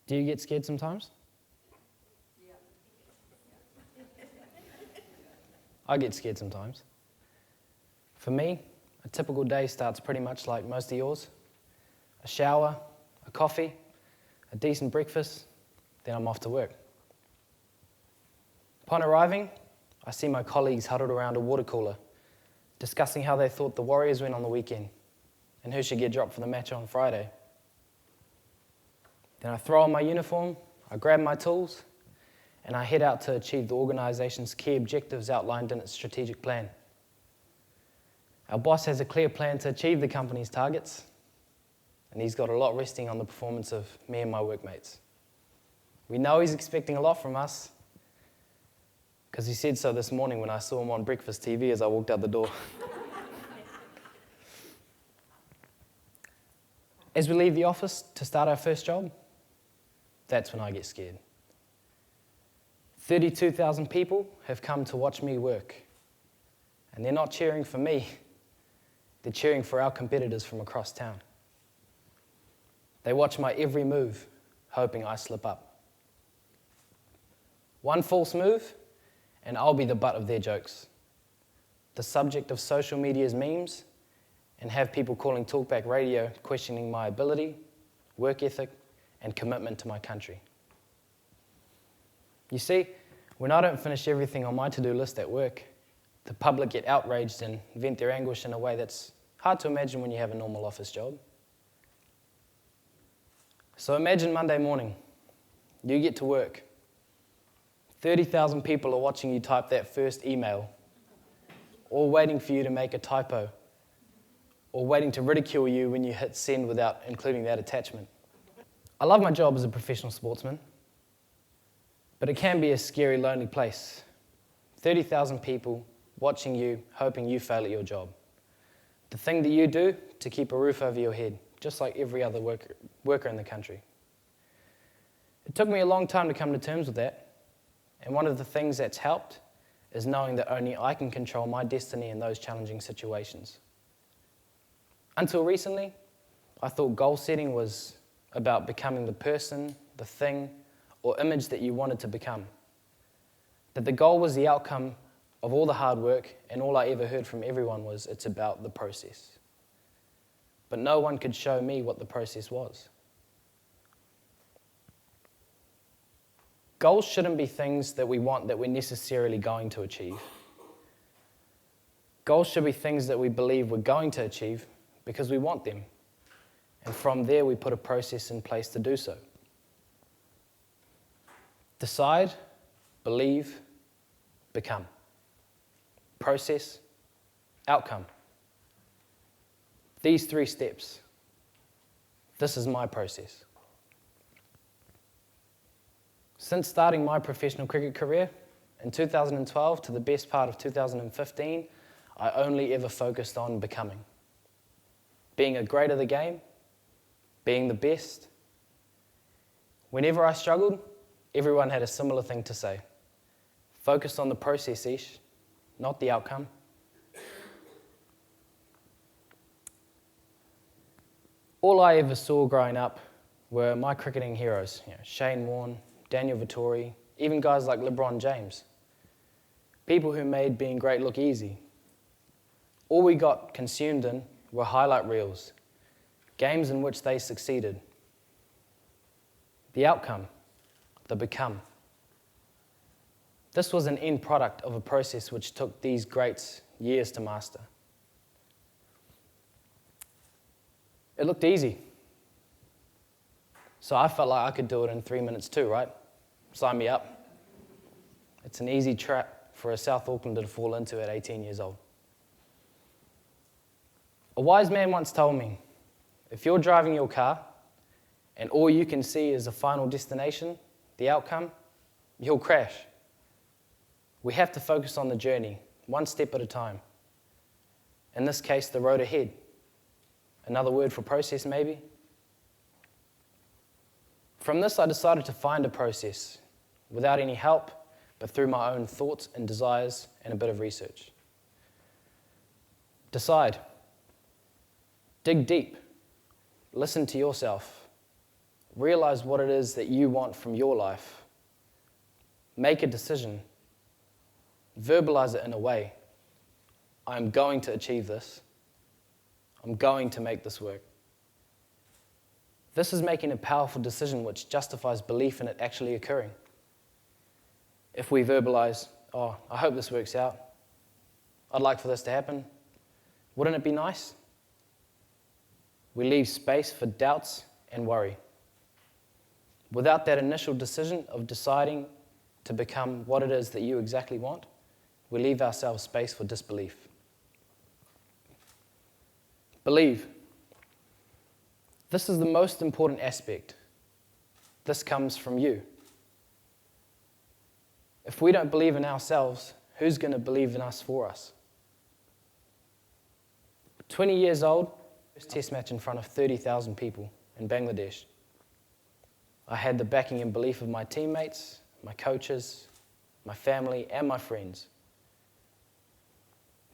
Do you get scared sometimes? Yeah. I get scared sometimes. For me, a typical day starts pretty much like most of yours. A shower, a coffee, a decent breakfast, then I'm off to work. Upon arriving, I see my colleagues huddled around a water cooler, discussing how they thought the Warriors went on the weekend and who should get dropped for the match on Friday. Then I throw on my uniform, I grab my tools, and I head out to achieve the organisation's key objectives outlined in its strategic plan. Our boss has a clear plan to achieve the company's targets, and he's got a lot resting on the performance of me and my workmates. We know he's expecting a lot from us, because he said so this morning when I saw him on breakfast TV as I walked out the door. As we leave the office to start our first job, that's when I get scared. 32,000 people have come to watch me work, and they're not cheering for me, they're cheering for our competitors from across town. They watch my every move, hoping I slip up. One false move, and I'll be the butt of their jokes, the subject of social media's memes, and have people calling talkback radio questioning my ability, work ethic, and commitment to my country. You see, when I don't finish everything on my to-do list at work, the public get outraged and vent their anguish in a way that's hard to imagine when you have a normal office job. So imagine Monday morning, you get to work. 30,000 people are watching you type that first email, all waiting for you to make a typo, or waiting to ridicule you when you hit send without including that attachment. I love my job as a professional sportsman, but it can be a scary, lonely place. 30,000 people watching you, hoping you fail at your job. The thing that you do to keep a roof over your head, just like every other worker in the country. It took me a long time to come to terms with that, and one of the things that's helped is knowing that only I can control my destiny in those challenging situations. Until recently, I thought goal setting was about becoming the person, the thing, or image that you wanted to become. That the goal was the outcome of all the hard work, and all I ever heard from everyone was, it's about the process. But no one could show me what the process was. Goals shouldn't be things that we want that we're necessarily going to achieve. Goals should be things that we believe we're going to achieve because we want them. And from there, we put a process in place to do so. Decide, believe, become. Process, outcome. These 3 steps. This is my process. Since starting my professional cricket career in 2012 to the best part of 2015, I only ever focused on becoming. Being a great at the game, being the best. Whenever I struggled, everyone had a similar thing to say. Focus on the process, Ish, not the outcome. All I ever saw growing up were my cricketing heroes, Shane Warne, Daniel Vittori, even guys like LeBron James. People who made being great look easy. All we got consumed in were highlight reels, games in which they succeeded. The outcome, the become. This was an end product of a process which took these greats years to master. It looked easy. So I felt like I could do it in 3 minutes too, right? Sign me up. It's an easy trap for a South Aucklander to fall into at 18 years old. A wise man once told me, if you're driving your car and all you can see is the final destination, the outcome, you'll crash. We have to focus on the journey, one step at a time. In this case, the road ahead. Another word for process, maybe? From this, I decided to find a process without any help, but through my own thoughts and desires and a bit of research. Decide. Dig deep. Listen to yourself. Realize what it is that you want from your life. Make a decision. Verbalize it in a way. I'm going to achieve this. I'm going to make this work. This is making a powerful decision which justifies belief in it actually occurring. If we verbalize, oh, I hope this works out. I'd like for this to happen. Wouldn't it be nice? We leave space for doubts and worry. Without that initial decision of deciding to become what it is that you exactly want, we leave ourselves space for disbelief. Believe. This is the most important aspect. This comes from you. If we don't believe in ourselves, who's going to believe in us for us? 20 years old, first test match in front of 30,000 people in Bangladesh. I had the backing and belief of my teammates, my coaches, my family, and my friends.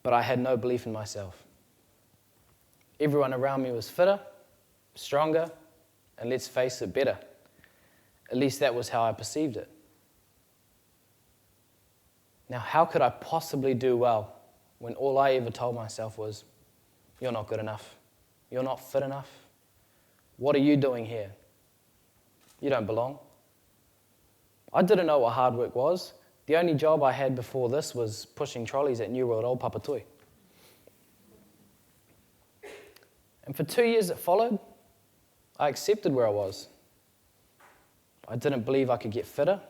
But I had no belief in myself. Everyone around me was fitter, stronger, and let's face it, better. At least that was how I perceived it. Now, how could I possibly do well when all I ever told myself was, you're not good enough, you're not fit enough, what are you doing here? You don't belong. I didn't know what hard work was. The only job I had before this was pushing trolleys at New World Old Papatui. And for 2 years that followed, I accepted where I was. I didn't believe I could get fitter.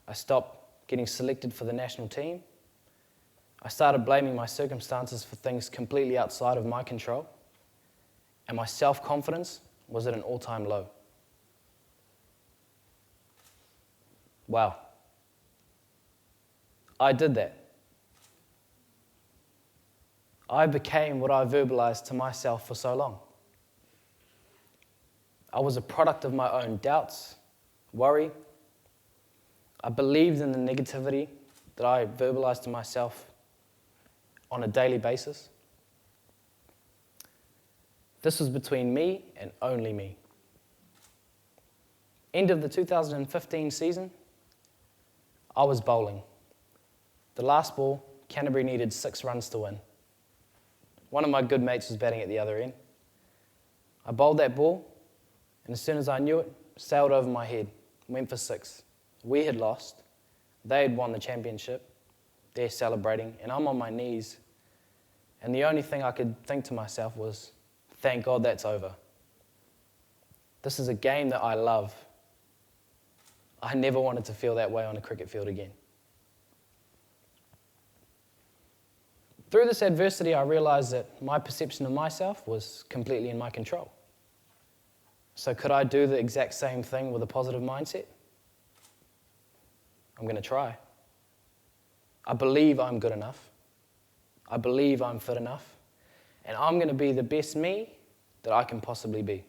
I stopped getting selected for the national team. I started blaming my circumstances for things completely outside of my control. And my self-confidence was at an all-time low. Wow. I did that. I became what I verbalized to myself for so long. I was a product of my own doubts, worry. I believed in the negativity that I verbalized to myself on a daily basis. This was between me and only me. End of the 2015 season, I was bowling. The last ball, Canterbury needed 6 runs to win. One of my good mates was batting at the other end. I bowled that ball, and as soon as I knew it, sailed over my head, went for 6. We had lost. They had won the championship. They're celebrating, and I'm on my knees. And the only thing I could think to myself was, thank God that's over. This is a game that I love. I never wanted to feel that way on a cricket field again. Through this adversity, I realized that my perception of myself was completely in my control. So could I do the exact same thing with a positive mindset? I'm going to try. I believe I'm good enough. I believe I'm fit enough. And I'm going to be the best me that I can possibly be.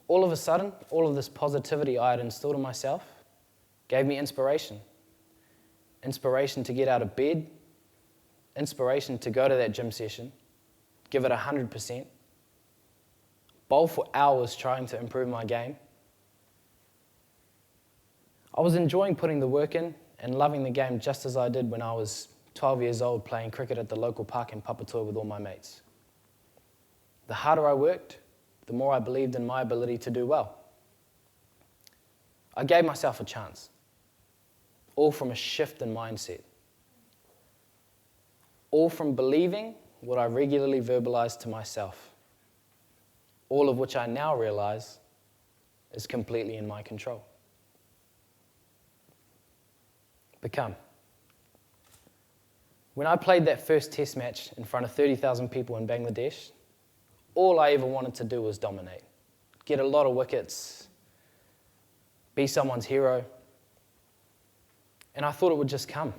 All of a sudden, all of this positivity I had instilled in myself gave me inspiration. Inspiration to get out of bed, inspiration to go to that gym session, give it 100%, bowl for hours trying to improve my game. I was enjoying putting the work in and loving the game just as I did when I was 12 years old playing cricket at the local park in Papatoa with all my mates. The harder I worked, the more I believed in my ability to do well. I gave myself a chance. All from a shift in mindset. All from believing what I regularly verbalized to myself. All of which I now realize is completely in my control. Become. When I played that first test match in front of 30,000 people in Bangladesh, all I ever wanted to do was dominate. Get a lot of wickets, be someone's hero. And I thought it would just come.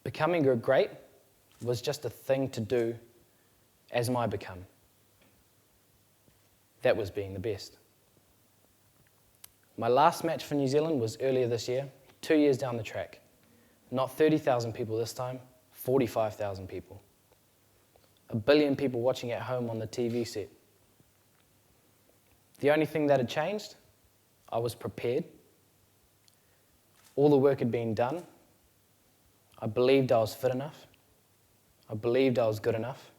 Becoming great was just a thing to do as my become. That was being the best. My last match for New Zealand was earlier this year, 2 years down the track. Not 30,000 people this time, 45,000 people. 1 billion people watching at home on the TV set. The only thing that had changed, I was prepared. All the work had been done. I believed I was fit enough. I believed I was good enough.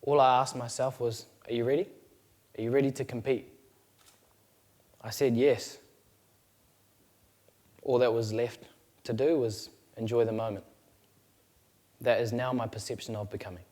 All I asked myself was, are you ready? Are you ready to compete? I said yes. All that was left to do was enjoy the moment. That is now my perception of becoming.